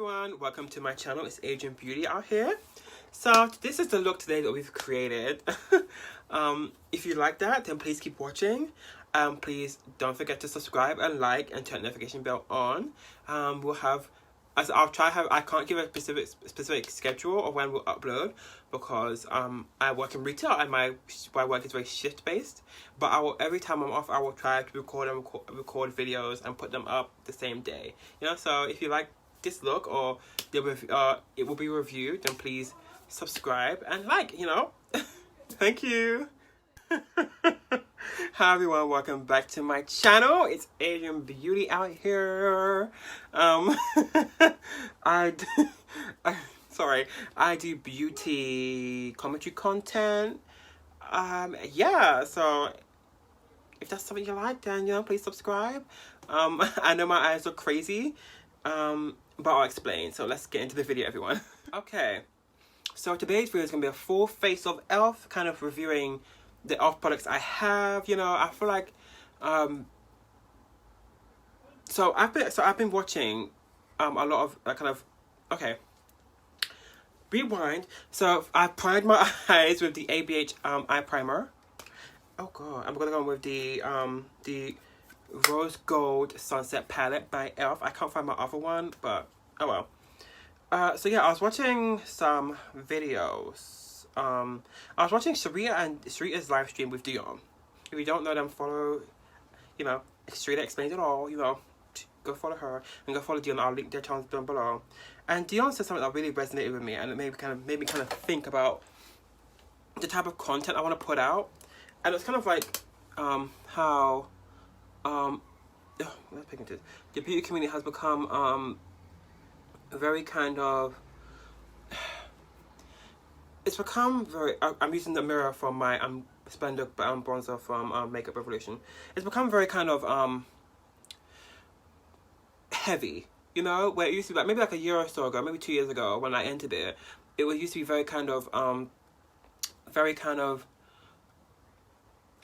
Everyone, welcome to my channel. It's Adrian Beauty out here. So this is the look today that we've created. If you like that, then please keep watching. Please don't forget to subscribe and like and turn the notification bell on. We'll have, as I'll try have, I can't give a specific schedule of when we'll upload because I work in retail and my work is very shift based. But every time I'm off, I will try to record videos and put them up the same day. So if you like this look or it will be reviewed, then please subscribe and like. Thank you. Hi everyone, welcome back to my channel. It's Adrian Beauty out here. I do beauty commentary content. Yeah, so if that's something you like, then please subscribe. I know my eyes are crazy, but I'll explain. So let's get into the video, everyone. Okay, so today's video is gonna be a full face of e.l.f. kind of reviewing the e.l.f. products I have. I feel like so I've been watching a lot of okay, rewind. So I primed my eyes with the ABH eye primer. Oh god, I'm gonna go with the Rose Gold Sunset Palette by e.l.f. I can't find my other one, but oh well. So yeah, I was watching some videos. I was watching Sarita's live stream with Dion. If you don't know them, follow, Sarita explains it all, go follow her and go follow Dion. I'll link their channels down below. And Dion said something that really resonated with me, and it made me kind of think about the type of content I want to put out. And it's kind of like how the beauty community has become very kind of, it's become very, I'm using the mirror from my Splendor bronzer from Makeup Revolution. It's become very kind of heavy, where it used to be maybe like a year or so ago, maybe 2 years ago when I entered it, it used to be very kind of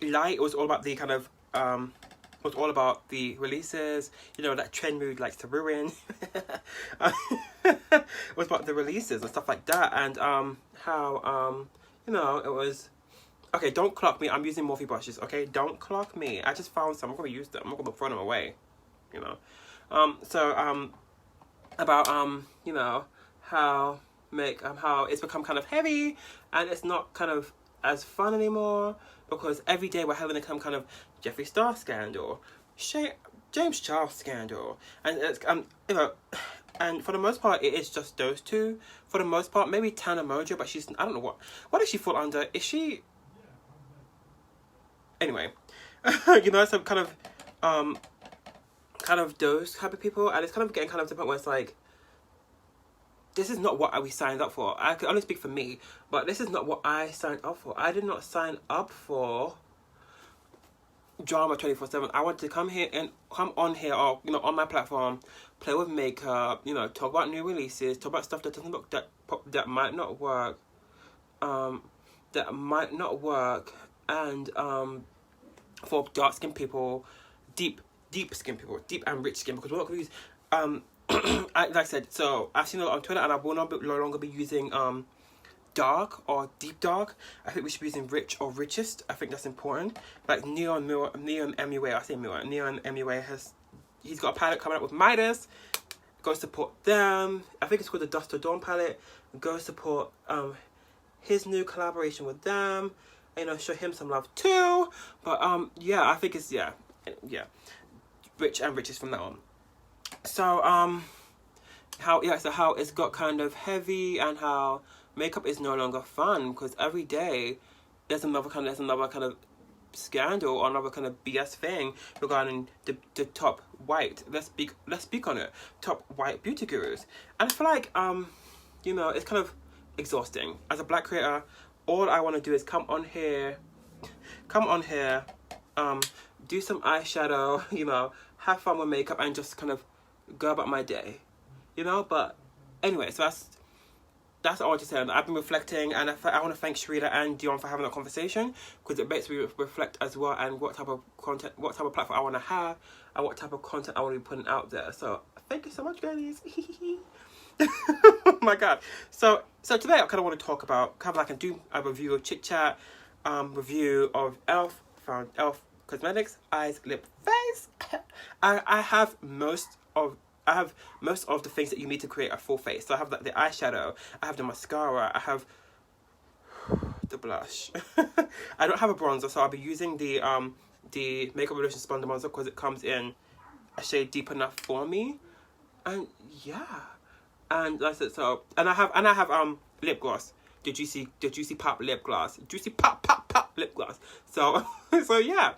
light. It was all about the kind of it was all about the releases, that trend mood likes to ruin. It was about the releases and stuff like that, and how it was, okay, don't clock me, I'm using Morphe brushes, okay, don't clock me, I just found some, I'm gonna use them, I'm not gonna throw them away, about how it's become kind of heavy and it's not kind of as fun anymore, because every day we're having to kind of Jeffree Star scandal, James Charles scandal, and it's and for the most part it is just those two. For the most part, maybe Tana Mojo, but she's, I don't know what does she fall under? Is she, anyway, some kind of those type of people, and it's kind of getting kind of to the point where it's like, this is not what we signed up for. I can only speak for me, but this is not what I signed up for. I did not sign up for drama 24/7. I want to come on here or on my platform, play with makeup, talk about new releases, talk about stuff that doesn't look that might not work, and for dark skinned people, deep skinned people, deep and rich skin, because we're not going to use like I said, so I've seen a lot on Twitter, and I will no longer be using dark or deep dark. I think we should be using rich or richest. I think that's important. Like Neon MUA, I say Neon MUA he's got a palette coming up with Midas. Go support them. I think it's called the Dust to Dawn palette. Go support his new collaboration with them. Show him some love too. But yeah, I think it's yeah, rich and richest from now on. So how it's got kind of heavy, and how makeup is no longer fun, because every day there's another kind of scandal or another kind of BS thing regarding the top white, let's speak on it, top white beauty gurus. And I feel like it's kind of exhausting. As a black creator, all I want to do is come on here, do some eyeshadow, have fun with makeup, and just kind of go about my day, but anyway, so that's all I want to say. I've been reflecting, and I want to thank Sarita and Dion for having that conversation, because it makes me reflect as well, and what type of content, what type of platform I want to have, and what type of content I want to be putting out there. So thank you so much, guys. Oh my god. So today I kind of want to talk about, kind of like, do a review of Chit Chat, review of Elf, found Elf Cosmetics, eyes, lip, face. I have most of the things that you need to create a full face. So I have like the eyeshadow, I have the mascara, I have the blush. I don't have a bronzer, so I'll be using the Makeup Revolution Sponge bronzer because it comes in a shade deep enough for me. And yeah, and that's it. So and I have lip gloss. The juicy pop lip gloss. Juicy pop lip gloss. So so yeah.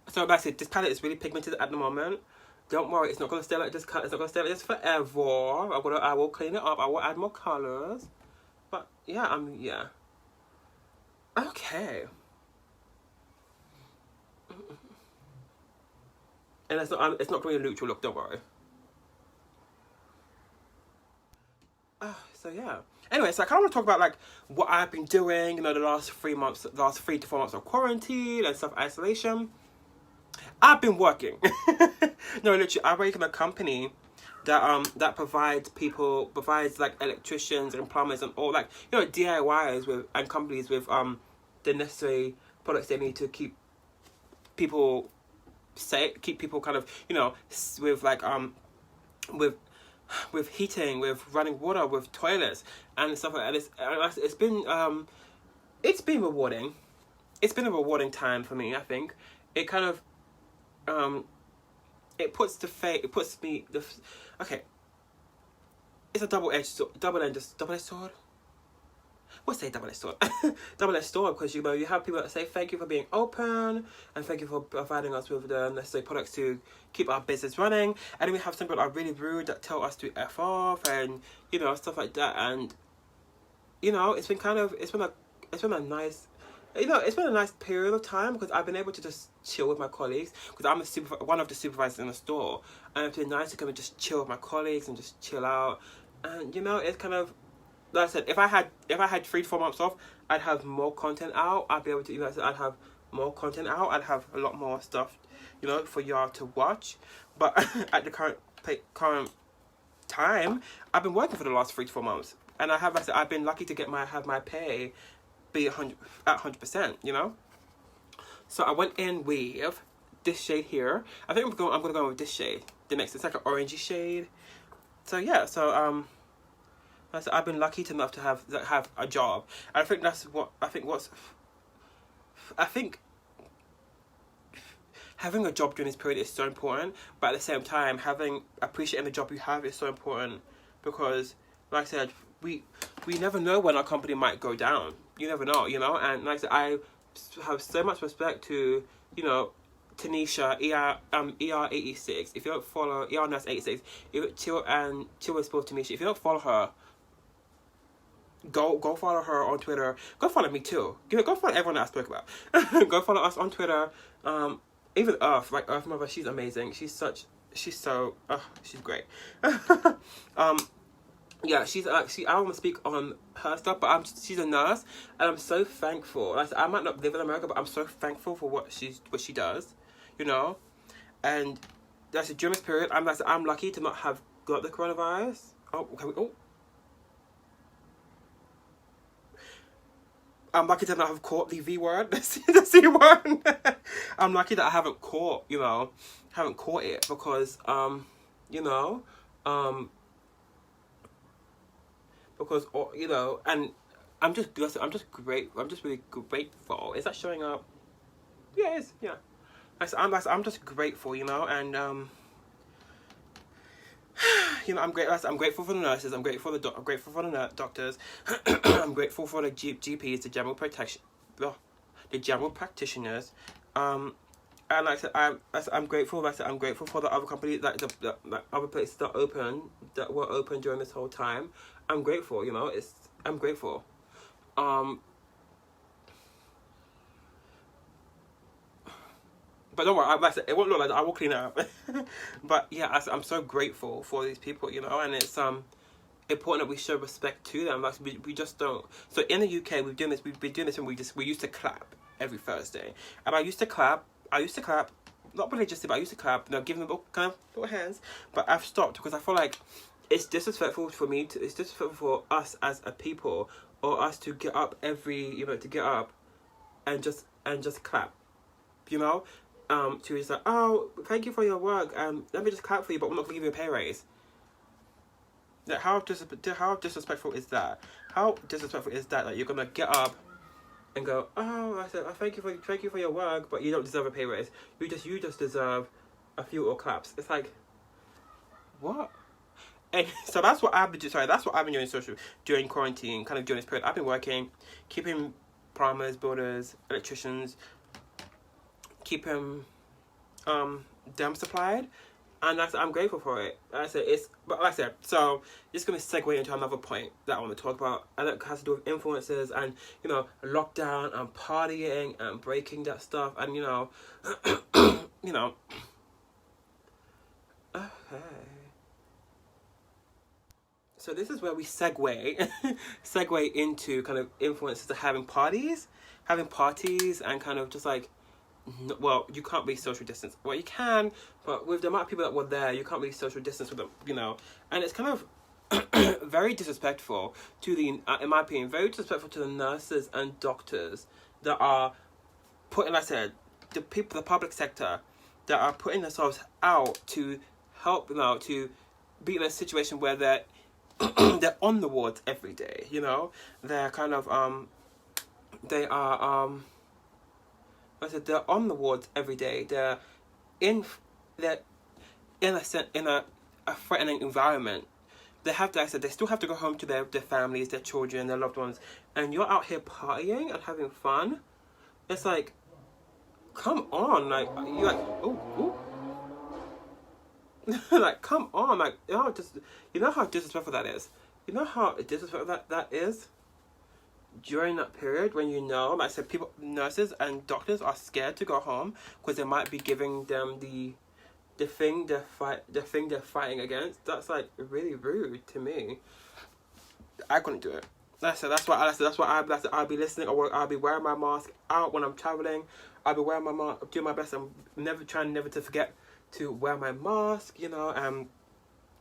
So that's it. This palette is really pigmented at the moment. Don't worry, it's not gonna stay like this. It's not gonna stay like this forever. I will clean it up. I will add more colors. But yeah, yeah. Okay. And it's not going to be a neutral look. Don't worry. So yeah. Anyway, so I kind of want to talk about like what I've been doing, the last 3 to 4 months of quarantine and self-isolation. I've been working. No, literally, I work in a company that provides like electricians and plumbers and all, like, DIYers and companies with the necessary products they need to keep people safe, keep people kind of, with like with heating, with running water, with toilets and stuff like that. It's been rewarding. It's been a rewarding time for me. I think it kind of it puts me okay. It's a double-edged sword. What's say double-edged sword? Double-edged sword, because you have people that say thank you for being open and thank you for providing us with the necessary products to keep our business running. And then we have some people that are really rude that tell us to F off and stuff like that. And it's been a nice period of time because I've been able to just chill with my colleagues, because I'm one of the supervisors in the store, and it's been nice to come and just chill with my colleagues and just chill out. And it's kind of, like I said, if I had 3 to 4 months off, I'd have more content out. I'd be able to, I'd have more content out. I'd have a lot more stuff, for y'all to watch. But at the current time, I've been working for the last 3 to 4 months, and I've been lucky to have my pay be at 100%, So I went in with this shade here. I think I'm gonna go with this shade. It's like an orangey shade. So yeah, so I've been lucky enough to have a job. And I think having a job during this period is so important, but at the same time, appreciating the job you have is so important, because, like I said, we never know when our company might go down. You never know, And like I said, I have so much respect to, Tanisha, ER86. If you don't follow ER86, Chill with Sport Tanisha. If you don't follow her, go follow her on Twitter. Go follow me too. Go follow everyone that I spoke about. Go follow us on Twitter. Even Earth Mother, she's amazing. She's great. Yeah, she's actually, I don't want to speak on her stuff, but she's a nurse, and I'm so thankful. Like, I might not live in America, but I'm so thankful for what she does, And that's during this period, I'm lucky to not have got the coronavirus. I'm lucky to not have caught the V word, the C word. I'm lucky that I haven't caught it, because, because, and I'm just really grateful. Is that showing up? Yeah, it is. Yeah, I'm just grateful, and I'm grateful for the nurses. I'm grateful for the doctors. I'm grateful for the GPs, the general practitioners. And like I said, I'm grateful. I'm grateful for the other companies, like the other places that were open during this whole time. I'm grateful. I'm grateful. But don't worry, like I said, it won't look like that. I will clean it up. But yeah, I'm so grateful for these people, and it's important that we show respect to them. Like we just don't. So in the UK, we've been doing this, and we used to clap every Thursday, and I used to clap, not religiously, but I used to clap, give them kind of little hands. But I've stopped because I feel like it's disrespectful for me to, it's disrespectful for us as a people, or us to get up to get up and just clap, you know, to just like, oh, thank you for your work, let me just clap for you, but I'm not gonna give you a pay raise. Like, how disrespectful is that? How disrespectful is that? Like, you're gonna get up and go, oh, I said, thank you for your work, but you don't deserve a pay raise. You just deserve a few or claps. It's like, what? And so that's what I've been doing during quarantine, kind of during this period. I've been working, keeping plumbers, builders, electricians, keeping them supplied, and I'm grateful for it. Like I said, so just gonna segue into another point that I want to talk about, and that has to do with influences and, you know, lockdown and partying and breaking that stuff, and, you know, you know. Okay. So this is where we segue into kind of influences to having parties, and kind of just like, well, you can't really social distance. Well, you can, but with the amount of people that were there, you can't really social distance with them, you know. And it's kind of very disrespectful to the, in my opinion, very disrespectful to the nurses and doctors that are putting, like I said, the public sector that are putting themselves out to help, you know, to be in a situation where they're they're on the wards every day, you know. They're kind of they are I said they're on the wards every day. They're in a threatening environment. They have to, like I said, they still have to go home to their families, their children, their loved ones, and you're out here partying and having fun. It's like, come on, like, you're like, ooh. Like, come on, like, you know how disrespectful that is. You know how disrespectful that is during that period when, you know, like I said, nurses and doctors are scared to go home because they might be giving them the thing they're fighting against. That's like really rude to me. I couldn't do it. That's why I'll be listening, or I'll be wearing my mask out when I'm traveling. I'll be wearing my mask, doing my best. I'm never to forget to wear my mask, you know,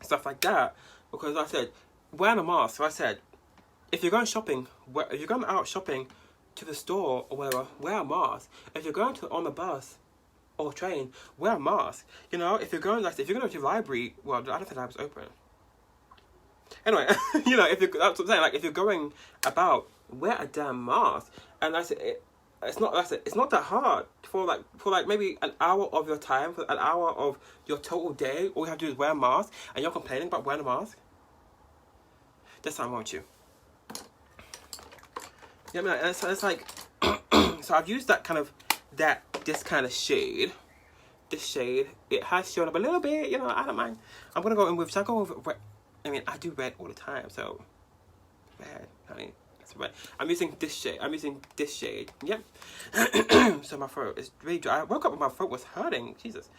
stuff like that. Because I said, wearing a mask. So I said, if you're going shopping, if you're going out shopping to the store or whatever, wear a mask. If you're going on the bus or train, wear a mask. You know, if you're going to the library, well, I don't think the library's open. Anyway, you know, that's what I'm saying. Like, if you're going about, wear a damn mask. And I said, it's not that hard for maybe an hour of your time, for an hour of your total day. All you have to do is wear a mask, and you're complaining about wearing a mask. That's not wrong with you. Yeah, I mean, so it's like, so I've used this kind of shade. This shade, it has shown up a little bit, you know, I don't mind. I'm gonna go in with, red. I mean, I do red all the time, so red, honey, that's red. I'm using this shade, Yep. So my throat is really dry. I woke up and my throat was hurting, Jesus.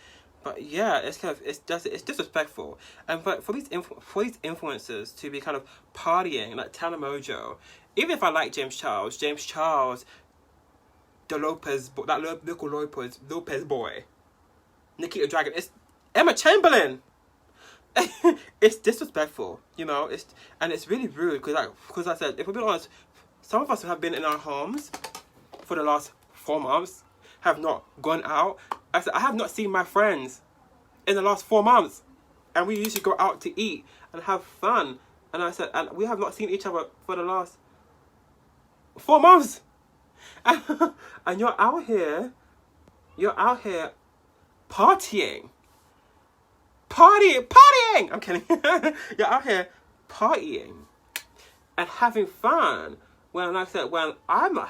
But yeah, it's disrespectful. And but for these influencers to be kind of partying, like Tana Mojo, even if I like James Charles, the local Lopez boy, Nikita Dragon, it's Emma Chamberlain. It's disrespectful, you know. It's really rude because I said, if we're being honest, some of us have been in our homes for the last 4 months, have not gone out. I said, I have not seen my friends in the last 4 months, and we usually go out to eat and have fun. And I said, and we have not seen each other for the last 4 months. And you're out here partying. I'm kidding. You're out here partying and having fun. When I said, when I'm not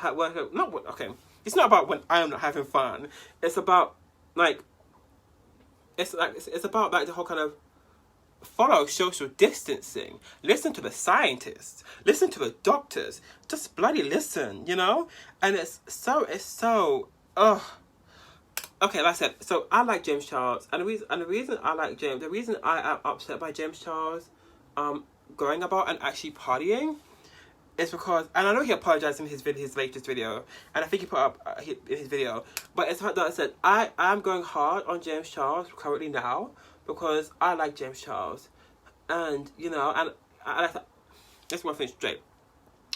it's not about when I'm not having fun. It's about it's about the whole kind of follow social distancing. Listen to the scientists. Listen to the doctors. Just bloody listen, you know? And it's so okay, like I said, so I like James Charles, and the reason I like James, the reason I am upset by James Charles going about and actually partying is because, and I know he apologized in his latest video, and I think he put up in his video, but it's like that I said, I'm going hard on James Charles currently now because I like James Charles. And, you know, and I thought, let's get one thing straight.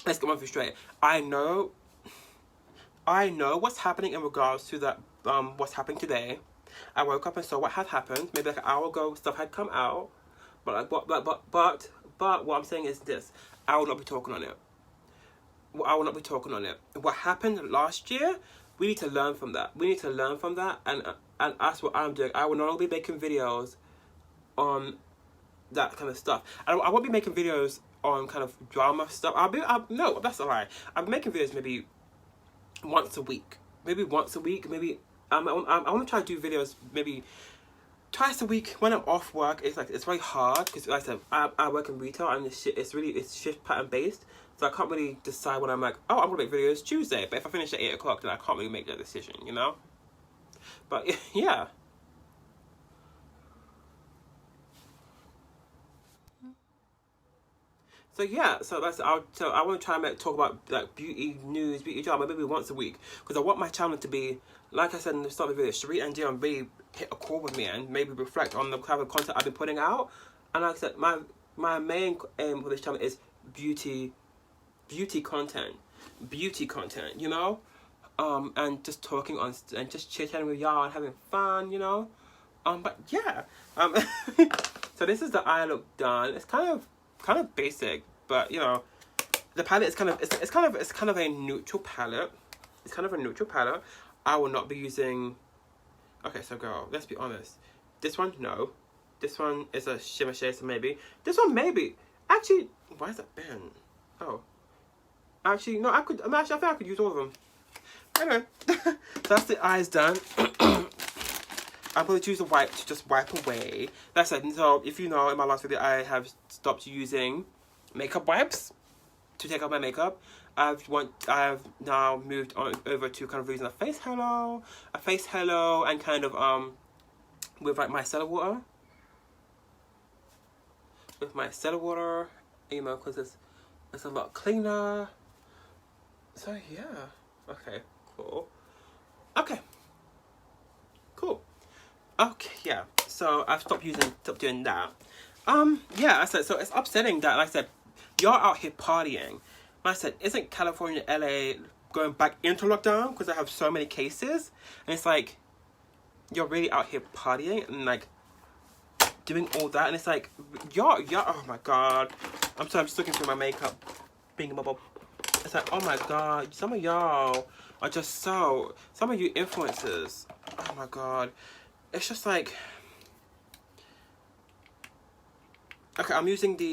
Let's get one thing straight. I know what's happening in regards to that, what's happening today. I woke up and saw what had happened. Maybe like an hour ago, stuff had come out. But what I'm saying is this: I will not be talking on it. I will not be talking on it. What happened last year? We need to learn from that. We need to learn from that, and that's what I'm doing. I will not be making videos on that kind of stuff. I won't be making videos on kind of drama stuff. No, that's a lie. I'll be making videos maybe once a week. Maybe I want to try to do videos maybe twice a week when I'm off work. It's very hard because like I said, I work in retail and it's shift pattern based, so I can't really decide when I'm like, oh, I'm gonna make videos Tuesday, but if I finish at 8 o'clock, then I can't really make that decision, you know. But yeah. So yeah, so I want to try and talk about like beauty news, beauty drama maybe once a week, because I want my channel to be, like I said in the start of the video, Cherie and Dion really hit a chord with me and maybe reflect on the kind of content I've been putting out. And like I said, my main aim for this channel is beauty content, you know, and just talking on and just chit-chatting with y'all and having fun, you know. But yeah, so this is the eye look done. It's kind of basic, but you know, the palette is kind of a neutral palette. It's kind of a neutral palette. I will not be using. Okay, so girl, let's be honest. This one, no. This one is a shimmer shade, so maybe. This one, maybe. Actually, why is that bent? Oh, actually, no. I think I could use all of them. Anyway, so that's the eyes done. I'm going to choose a wipe to just wipe away. That's it. So, if you know, in my last video, I have stopped using makeup wipes to take off my makeup. I've now moved on over to kind of using a face halo, and kind of with like my micellar water. With my micellar water, you know, because it's a lot cleaner. So yeah, okay, cool. Okay, cool. Okay, yeah. So I've stopped doing that. Yeah, I said, so it's upsetting that, like I said, y'all out here partying. Like I said, isn't California, LA going back into lockdown because I have so many cases? And it's like, you're really out here partying and like doing all that, and it's like, y'all, oh my god. I'm sorry, I'm just looking through my makeup. It's like, oh my god, some of y'all are just some of you influencers. Oh my god. It's just like, okay, I'm using the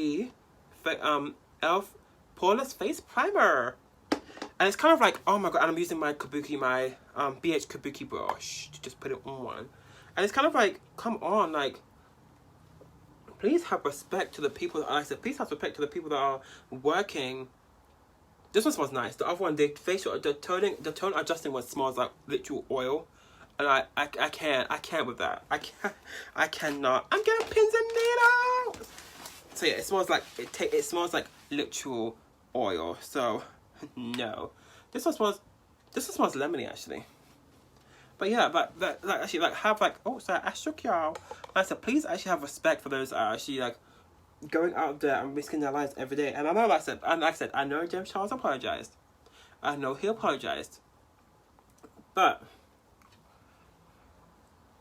e.l.f. Poreless Face Primer, and it's kind of like, oh my god, and I'm using my BH Kabuki brush to just put it on, and it's kind of like, come on, like, please have respect to the people that, like I said, please have respect to the people that are working. This one smells nice. The other one, the tone adjusting one smells like literal oil. And I can't with that. I cannot. I'm getting pins and needles. So yeah, it smells like it smells like literal oil. So no, this one smells lemony actually. But yeah, but like actually like have like, oh sorry, I shook y'all. I said please actually have respect for those that are actually like going out there and risking their lives every day. And I know, like I said, I know James Charles apologized. I know he apologized, but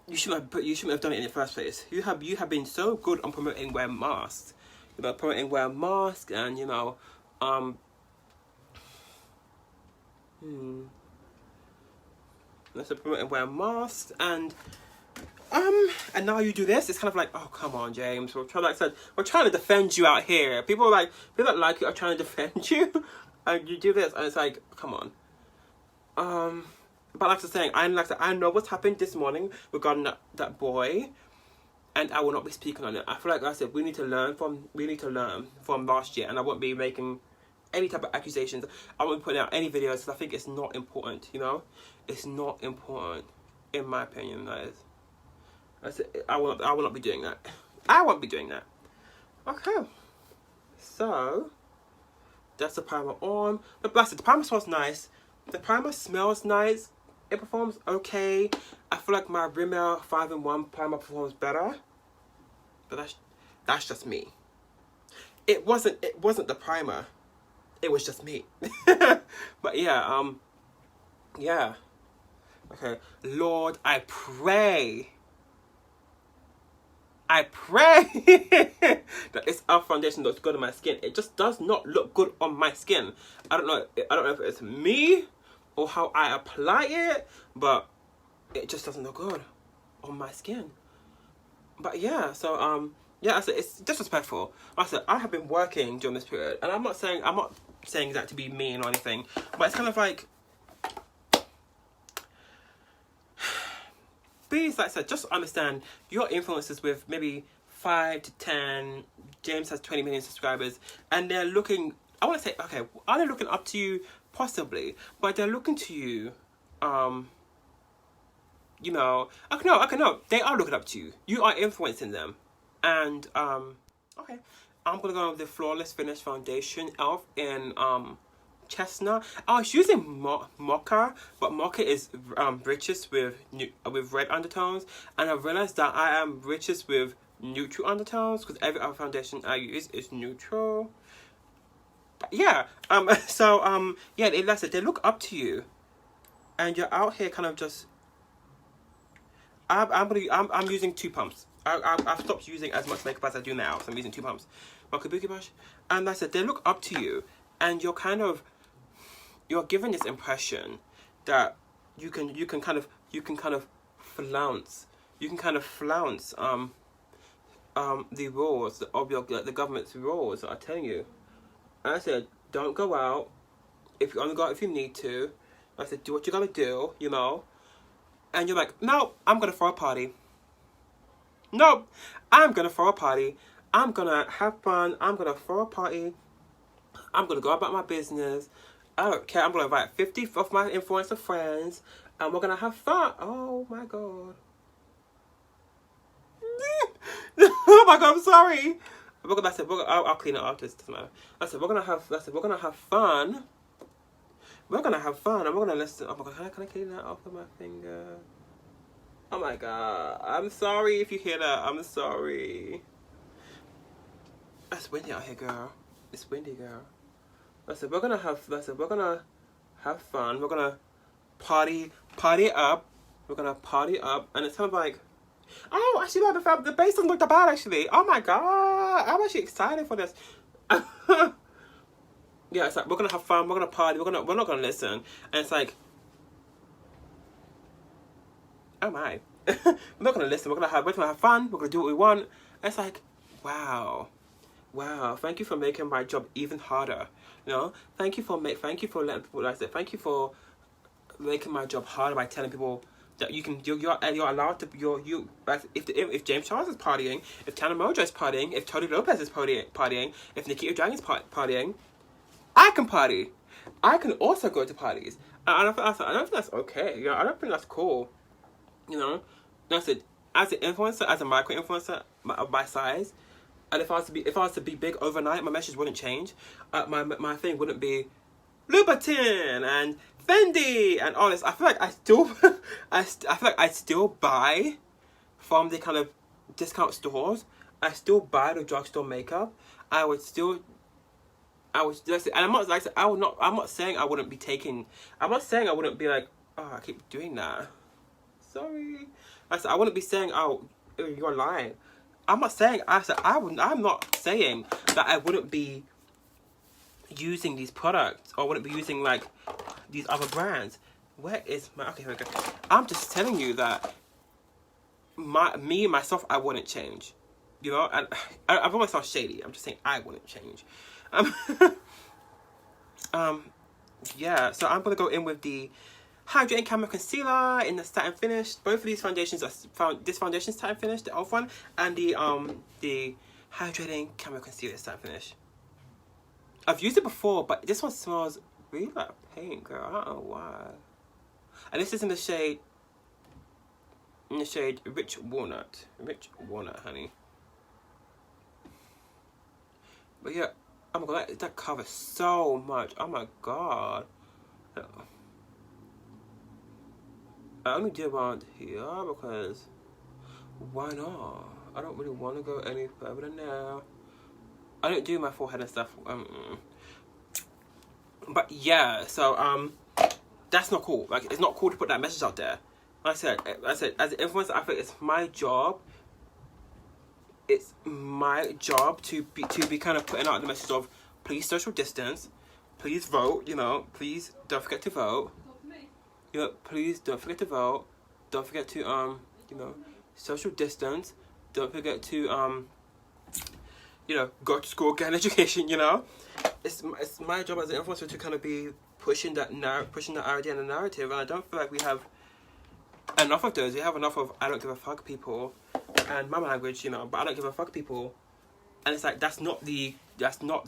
you shouldn't have done it in the first place. You have been so good on promoting wearing masks. You know, promoting wearing masks, and you know, let's say promoting wearing masks, and now you do this. It's kind of like, oh come on, James. We're trying to defend you out here. People that like you are trying to defend you, and you do this, and it's like, come on. But like I was saying, I know what's happened this morning regarding that boy, and I will not be speaking on it. I feel like I said we need to learn from last year, and I won't be making any type of accusations. I won't be putting out any videos because I think it's not important. You know, it's not important, in my opinion. That is, I said I will not be doing that. I won't be doing that. Okay, so that's the primer on. But like I said, the primer smells nice. The primer smells nice. It performs okay. I feel like my Rimmel 5-in-1 primer performs better. But that's just me. it wasn't the primer. It was just me. But yeah, yeah. Okay. Lord, I pray that this e.l.f. foundation looks good on my skin. It just does not look good on my skin. I don't know if it's me or how I apply it, but it just doesn't look good on my skin. But yeah, so yeah, I said it's disrespectful. I said I have been working during this period, and I'm not saying that to be mean or anything, but it's kind of like, please, like I said, just understand your influencers with maybe 5 to 10. James has 20 million subscribers, and they're looking. I want to say, okay, are they looking up to you? Possibly, but they're looking to you. You know, I can know. They are looking up to you. You are influencing them, and okay, I'm gonna go with the Flawless Finish Foundation e.l.f. in chestnut. I was using mocha, but mocha is richest with red undertones, and I realized that I am richest with neutral undertones because every other foundation I use is neutral. Yeah. So yeah, they look up to you, and you're out here kind of just. I'm using 2 pumps. I've stopped using as much makeup as I do now, so I'm using 2 pumps. My kabuki brush, and like I said, they look up to you, and you're given this impression that you can kind of flounce. You can kind of flounce the rules of the government's rules. I'm telling you. And I said, don't go out. If you only go out if you need to. I said, do what you gotta do, you know. And you're like, no, I'm gonna throw a party. No, I'm gonna throw a party. I'm gonna have fun. I'm gonna throw a party. I'm gonna go about my business. I don't care. I'm gonna invite 50 of my influencer friends, and we're gonna have fun. Oh my god. Oh my god, I'm sorry. I'll clean it up. This doesn't matter. I said we're gonna have fun. We're gonna have fun, and we're gonna listen. Oh my god, can I clean that off with my finger? Oh my god, I'm sorry if you hear that. I'm sorry. It's windy out here, girl. It's windy, girl. I said we're gonna have fun. We're gonna party up. We're gonna party up, and it's kind of like, oh, actually, the bass doesn't look that bad. Actually, oh my god, I'm actually excited for this. Yeah, it's like we're gonna have fun. We're gonna party. We're not gonna listen. And it's like, oh my, we're not gonna listen. We're gonna have fun. We're gonna do what we want. And it's like, wow. Thank you for making my job even harder. You know, thank you for letting people. Like I said, thank you for making my job harder by telling people that you're allowed to like if James Charles is partying, if Tana Mojo is partying, if Tony Lopez is partying, if Nikita Dragon is partying, I can party. I can also go to parties. And I don't think that's okay. You know, I don't think that's cool. You know, that's it. As an influencer, as a micro influencer of my size, and if I was to be big overnight, my message wouldn't change. My thing wouldn't be Louboutin and Fendi and all this. I feel like I still buy from the kind of discount stores. I still buy the drugstore makeup. And I'm not saying I wouldn't be taking. I'm not saying I wouldn't be like, oh, I keep doing that. Sorry. I wouldn't be saying, oh, you're lying. I'm not saying. I'm not saying that I wouldn't be using these products or wouldn't be using like these other brands. Where is my? Okay, here we go. I'm just telling you that myself, I wouldn't change. You know, and I've always thought shady. I'm just saying I wouldn't change. Yeah. So I'm gonna go in with the Hydrating Camo Concealer in the satin finish. Both of these foundations are this foundation's satin finish, the e.l.f. one, and the Hydrating Camo Concealer satin finish. I've used it before, but this one smells really like paint, girl. I don't know why. And this is in the shade Rich Walnut. Rich Walnut, honey. But yeah, oh my god, that covers so much. Oh my god. I only did around here because why not? I don't really want to go any further than there. I don't do my forehead and stuff. But yeah, so that's not cool. Like, it's not cool to put that message out there. Like I said, as an influencer, I think it's my job. It's my job to be kind of putting out the message of, please social distance, please vote. You know, please don't forget to vote. You know, please don't forget to vote. Don't forget to you know, social distance. Don't forget to you know, go to school, get an education. You know, it's my job as an influencer to kind of be pushing that idea and the narrative, and I don't feel like we have enough of those. We have enough of I don't give a fuck people, and my language, you know, but I don't give a fuck people, and it's like that's not the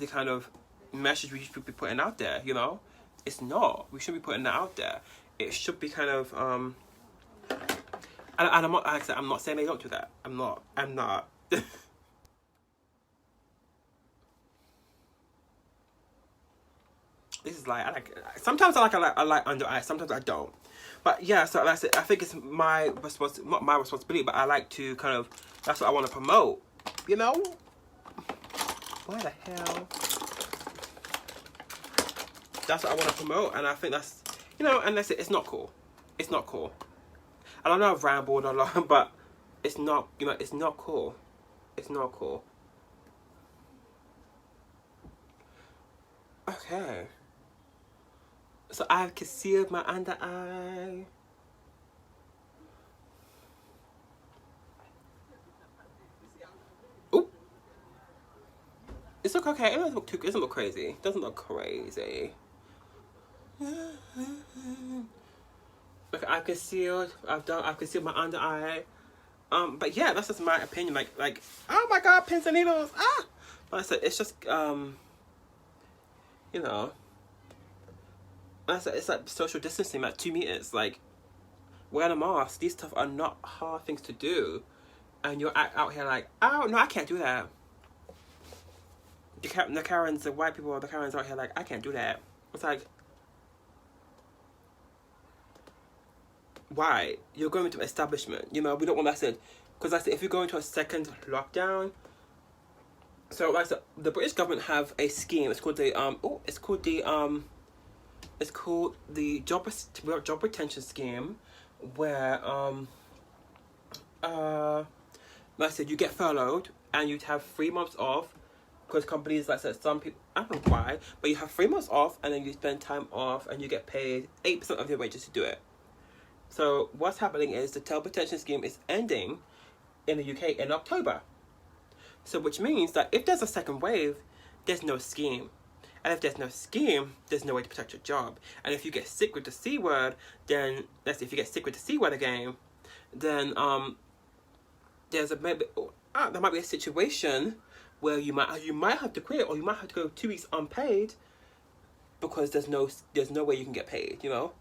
kind of message we should be putting out there. You know, it's not. We shouldn't be putting that out there. It should be kind of and I'm not. Like I said, I'm not saying they don't do that. I'm not. This is like sometimes I like under eye, sometimes I don't. But yeah, so like I said, I think it's not my responsibility, but I like to kind of, that's what I want to promote. You know? Why the hell? That's what I want to promote, and I think that's, you know, and that's it. It's not cool. It's not cool. I don't know I've rambled a lot, but it's not, you know, it's not cool. It's not cool. Okay. So I've concealed my under eye. Ooh. It's look okay. It doesn't look crazy. It doesn't look crazy. Okay, I've concealed my under eye. But yeah, that's just my opinion. Like, oh my god, pins and needles. Ah! But I said, it's just, you know. It's like social distancing, like 2 meters. Like, wearing a mask, these stuff are not hard things to do. And you're out here like, oh, no, I can't do that. The Karens, the white people, the Karens out here like, I can't do that. It's like, why? You're going to an establishment. You know, we don't want that said. Because like I said, if you go into a second lockdown, so like I said, the British government have a scheme. It's called the job retention scheme, where like I said, you get furloughed and you'd have 3 months off, because companies, like I said, some people, I don't know why, but you have 3 months off and then you spend time off and you get paid 8% of your wages to do it. So what's happening is the job retention scheme is ending in the UK in October. So which means that if there's a second wave, there's no scheme. And if there's no scheme, there's no way to protect your job. And if you get sick with the C word, then let's say if you get sick with the C word again, then there might be a situation where you might have to quit, or you might have to go 2 weeks unpaid, because there's no way you can get paid. You know,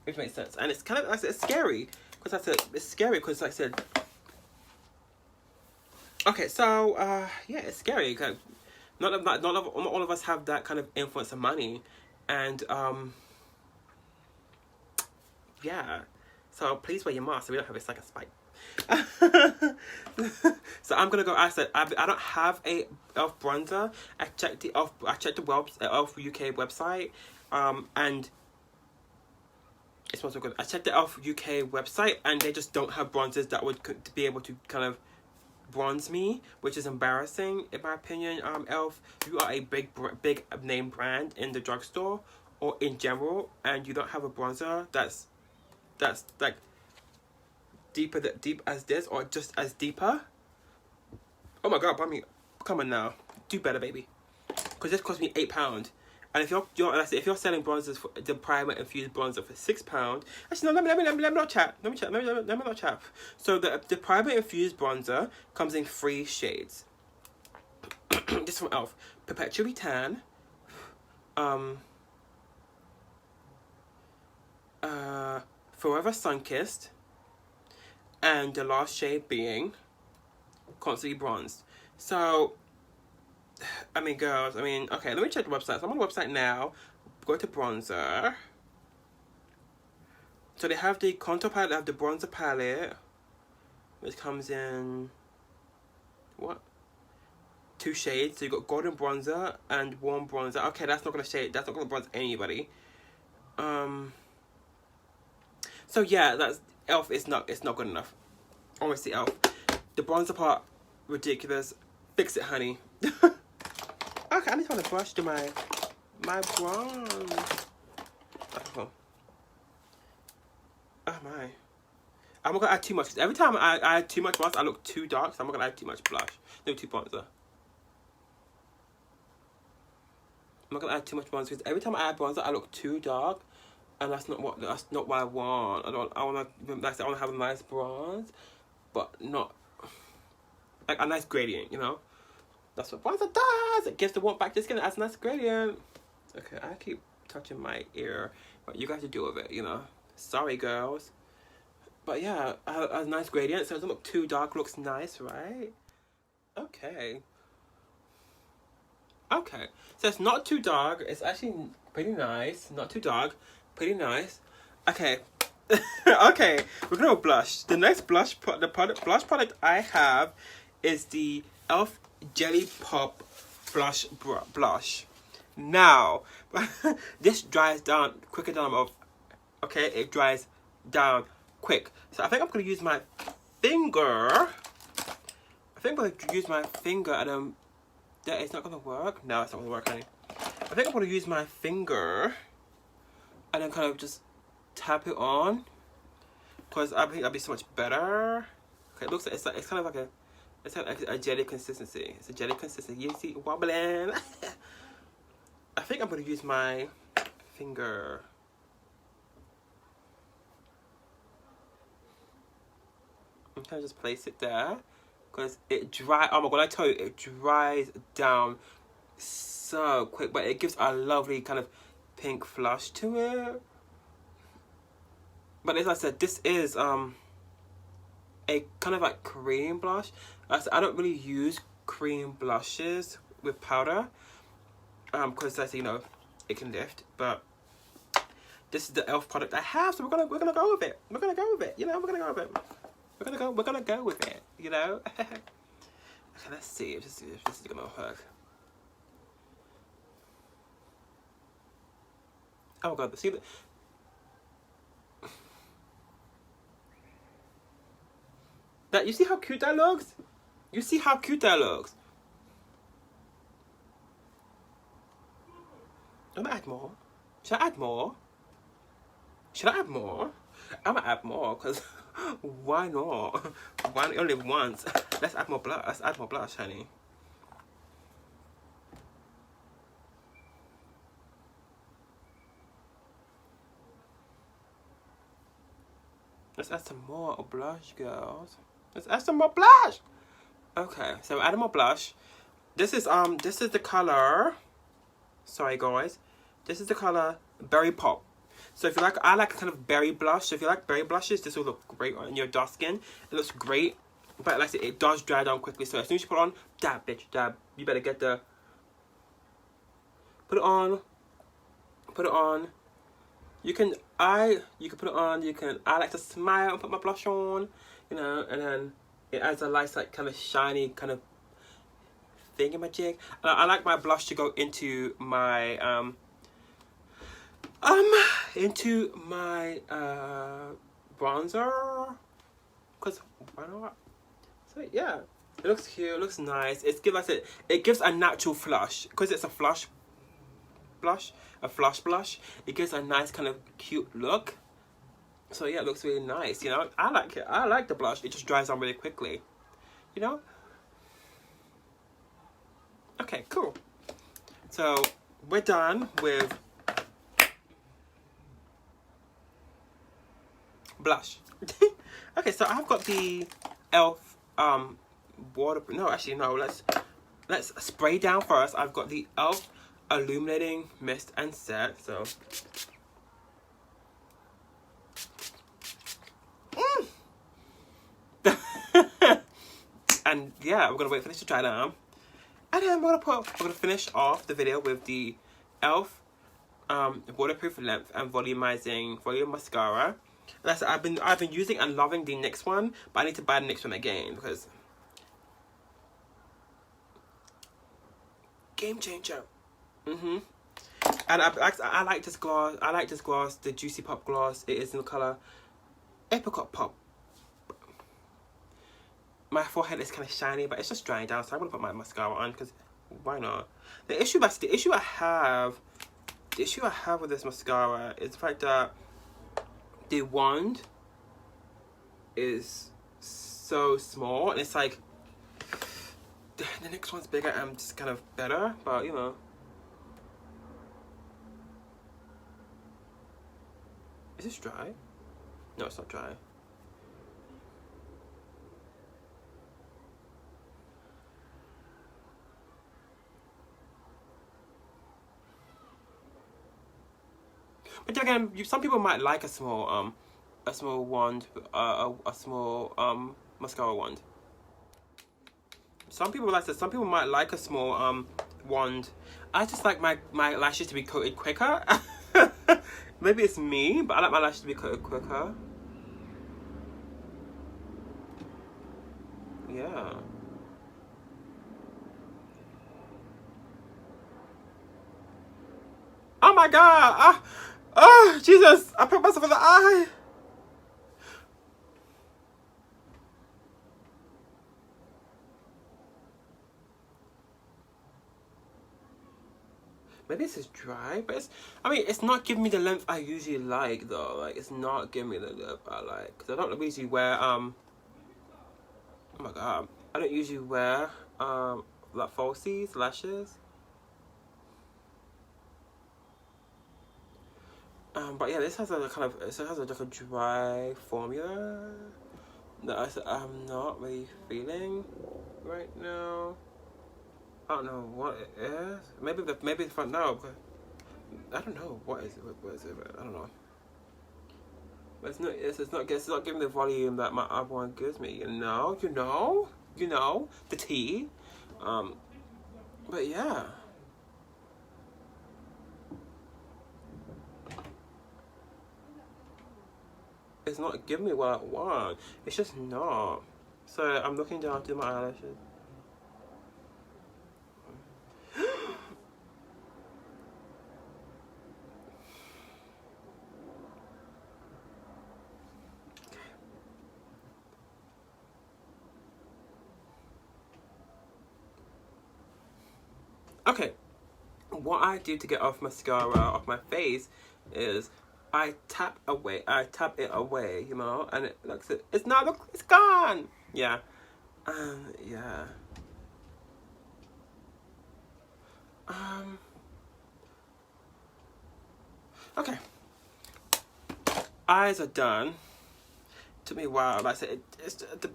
which makes sense. And it's kind of, like I said, it's scary, because like I said, like I said. Okay, so yeah, it's scary. Cause not all of us have that kind of influence and money, and yeah. So please wear your mask so we don't have a second spike. So I'm gonna go. I said I don't have a elf bronzer. I checked the elf elf UK website, and it smells so good. I checked the elf UK website, and they just don't have bronzers that would be able to kind of bronze me, which is embarrassing in my opinion. Elf, you are a big name brand in the drugstore or in general, and you don't have a bronzer that's like deep as this, or just as deeper. Oh my god, Mommy, come on now, do better, baby, because this cost me £8. And if you're selling bronzers for the primer infused bronzer for £6, actually no, let me not chat. Let me not chat. So the primer infused bronzer comes in 3 shades. This from Elf: Perpetually Tan, Forever Sunkissed, and the last shade being Constantly Bronzed. So, I mean, girls, okay, let me check the website. So I'm on the website now. Go to bronzer. So they have the contour palette, they have the bronzer palette, which comes in, what? 2 shades. So you got golden bronzer and warm bronzer. Okay, that's not gonna shade. That's not gonna bronze anybody. So yeah, that's Elf. It's not good enough. Honestly, Elf. The bronzer part, ridiculous. Fix it, honey. Okay, I need to find a brush to my bronze. Oh my. I'm not gonna add too much, because every time I add too much bronze, I look too dark, so I'm not gonna add too much blush. No, too bronzer. I'm not gonna add too much bronzer, because every time I add bronzer, I look too dark, and that's not what I want. I wanna have a nice bronze, but not like a nice gradient, you know? That's what bronzer does! It gives the warmth back to the skin, it adds a nice gradient. Okay, I keep touching my ear, but you guys to deal with it, you know? Sorry, girls. But yeah, a nice gradient, so it doesn't look too dark, looks nice, right? Okay. Okay, so it's not too dark, it's actually pretty nice. Not too dark, pretty nice. Okay. Okay, we're gonna blush. The next blush product I have is the Elf Jelly Pop blush. Now, this dries down quicker than okay, it dries down quick. So I think I'm gonna use my finger. And that is not gonna work. No, it's not gonna work, honey. I think I'm gonna use my finger and then kind of just tap it on, because I think that'd be so much better. Okay, it looks like it's kind of like a jelly consistency. It's a jelly consistency. You see it wobbling. I think I'm gonna use my finger. I'm gonna just place it there, because it dries. Oh my god, I tell you, it dries down so quick, but it gives a lovely kind of pink flush to it. But as I said, this is a kind of like cream blush. I don't really use cream blushes with powder, because I say, you know, it can lift. But this is the Elf product I have, so we're gonna go with it. We're gonna go with it. You know, we're gonna go with it. We're gonna go with it. You know. Okay, let's see if this is gonna work. Oh my god, see that? You see how cute that looks? You see how cute that looks? I'm gonna add more. Should I add more? I'm gonna add more, because why not? Why only once? Let's add more blush, honey. Let's add some more blush, girls. Let's add some more blush. Okay, so we're adding more blush. This is the color. Sorry, guys. This is the color Berry Pop. So if you like, I like kind of berry blush. So if you like berry blushes, this will look great on your dark skin. It looks great, but like I said, it does dry down quickly. So as soon as you put it on, dab, bitch, dab. You better get the. Put it on. You can put it on. I like to smile and put my blush on, you know, and then it adds a nice, like, kind of shiny kind of thingamajig. I like my blush to go into my bronzer, because why not? So yeah, it looks cute, it looks nice. It gives a natural flush, because it's a flush blush. It gives a nice kind of cute look. So yeah, it looks really nice, you know. I like it. I like the blush. It just dries on really quickly, you know. Okay, cool. So we're done with blush. Okay, so I've got the Elf waterproof. No, actually no. Let's spray down first. I've got the Elf Illuminating Mist and Set. So. And yeah, we're gonna wait for this to dry down, and then we're gonna finish off the video with the Elf waterproof length and volume mascara. That's I've been using and loving the NYX one, but I need to buy the NYX one again, because game changer. And I like this gloss. I like this gloss, the Juicy Pop gloss. It is in the color Apricot Pop. My forehead is kind of shiny, but it's just drying down, so I'm gonna put my mascara on because why not? The issue I have with this mascara is the fact that the wand is so small, and it's like the next one's bigger and just kind of better, but you know. Is this dry? No, it's not dry. But then again, some people might like a small wand, a small mascara wand. Some people like that. Some people might like a small wand. I just like my lashes to be coated quicker. Maybe it's me, but I like my lashes to be coated quicker. Yeah. Oh my god! Oh, Jesus! I put myself in the eye! Maybe this is dry, but it's not giving me the length I usually like, though. Like, it's not giving me the length I like. Because I don't usually wear, oh my god. I don't usually wear, like, falsies, lashes. But yeah, this has a kind of, it has like a dry formula that I'm not really feeling right now. I don't know what it is. Maybe the front now, but I don't know what is it. What is it? I don't know. But it's not giving the volume that my other one gives me. You know, the tea. But yeah. It's not giving me what I want. It's just not. So I'm looking down to my eyelashes. Okay, what I do to get off mascara off my face is I tap it away, you know, and it looks, it's gone. Yeah, yeah. Okay. Eyes are done. Took me a while. Like I said, it's the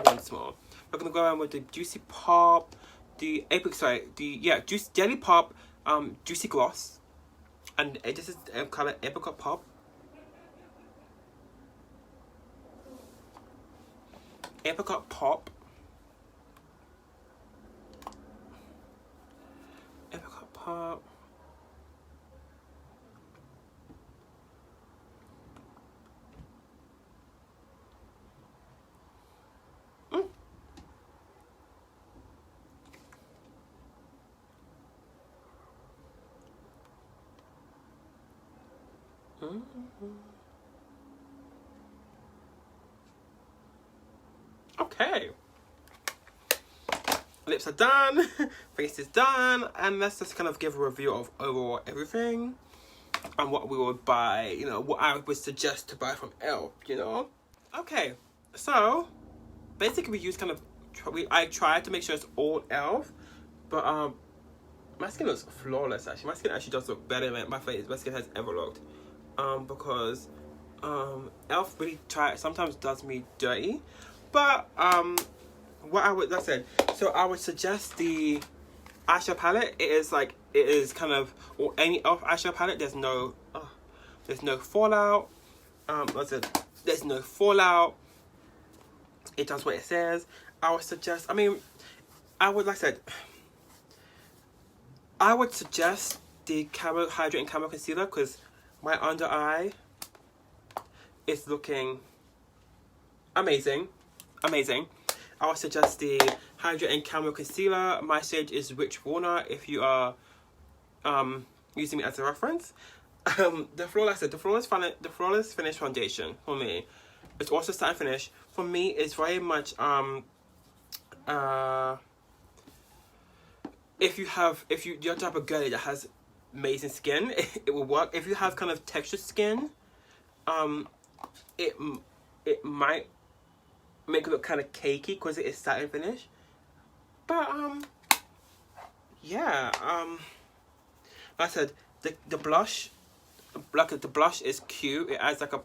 one small. I'm gonna go around with the Juicy Pop, Jelly Pop, Juicy Gloss, and this is color Apricot Pop. Apricot Pop. Apricot Pop. Okay. Lips are done, face is done, and let's just kind of give a review of overall everything and what we would buy, you know, what I would suggest to buy from Elf, you know. Okay, so basically we use I tried to make sure it's all Elf, but my skin looks flawless actually. My skin actually does look better than my skin has ever looked. Because Elf really sometimes does me dirty, but what I said, so I would suggest the eyeshadow palette. It is kind of, or any Elf eyeshadow palette. There's no fallout. There's no fallout. It does what it says. I would suggest. I would suggest the Hydrating Camo Concealer because my under eye is looking amazing. I would suggest the Hydrating Camel Concealer. My shade is Rich Walnut if you are using me as a reference. The Flawless Finish Foundation for me. It's also satin finish. For me, it's very much if you have the type of girl that has amazing skin, it will work. If you have kind of textured skin, it might make it look kind of cakey because it is satin finish. But yeah, like I said, the blush, the blush is cute. It adds like a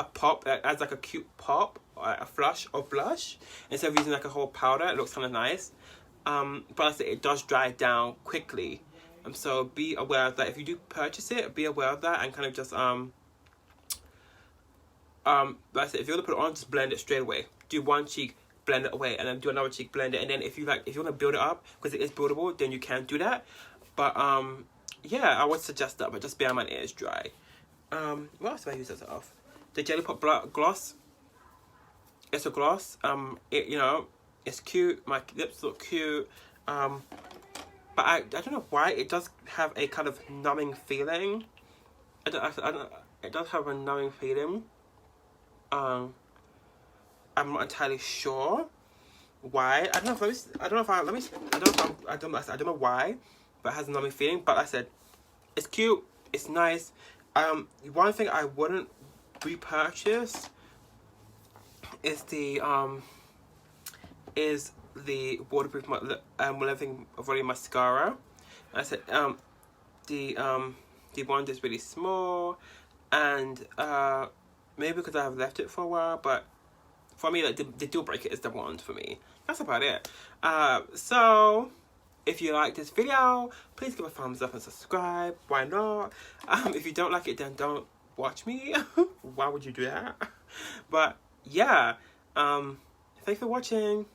pop. It adds like a cute pop, or a flush or blush instead of using like a whole powder. It looks kind of nice. But like I said, it does dry down quickly. So be aware of that. If you do purchase it, be aware of that and kind of just like I said, if you're gonna put it on, just blend it straight away. Do one cheek, blend it away, and then do another cheek, blend it, and then if you want to build it up because it is buildable, then you can do that. But yeah, I would suggest that, but just bear in mind it is dry. What else do I use as of? The Jelly Pop gloss. It's a gloss. It's cute. My lips look cute. But I don't know why it does have a kind of numbing feeling. It does have a numbing feeling. I'm not entirely sure why. I don't know why, but it has a numbing feeling. But like I said, it's cute. It's nice. One thing I wouldn't repurchase is the waterproof living volume mascara. I said the one that's really small, and maybe because I have left it for a while, but for me, like the deal breaker is the wand for me. That's about it. So if you like this video, please give a thumbs up and subscribe. Why not? If you don't like it, then don't watch me. Why would you do that? But yeah, thanks for watching.